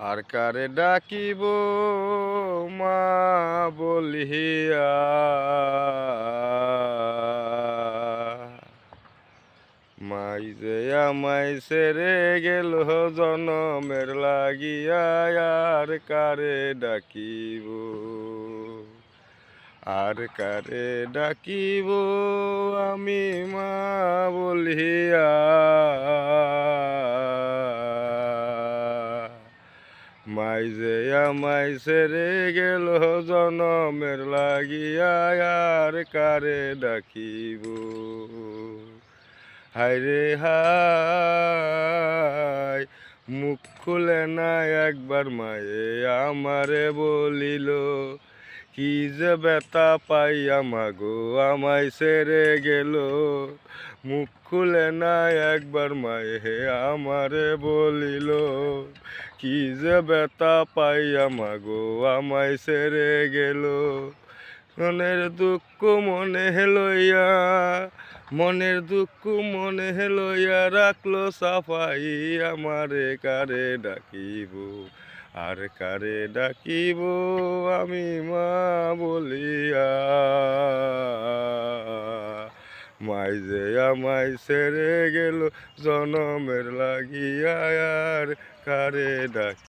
আর কারে ডাকিব মা বলিয়া, মাই যে আমায় ছেড়ে গেল জনমের লাগিয়া, আর কারে ডাকিব, আর কারে ডাকিব আমি মা বলিয়া। মাই যে আমায় ছেড়ে গেল জনমের লাগিয়া, আর কারে ডাকিব। হায়রে হায়, মুখ খুলে না একবার মায়ে আমারে বলিল, কি যে ব্যথা পাই আমাগো আমায় ছেড়ে গেল। মুখ খুলে না একবার মায়ে আমারে বলিল, কি যে ব্যথা পাই আমাগো আমায় ছেড়ে গেল। মনের দুঃখ মনে লইয়া, মনের দুঃখ মনে লইয়া রাখলো সাফাই, আমারে কারে ডাকিব, আর কারে ডাকিব আমি মা বলিয়া। মাই যে আমায় ছেড়ে গেল জনমের লাগিয়া, আর কারে ডাকি।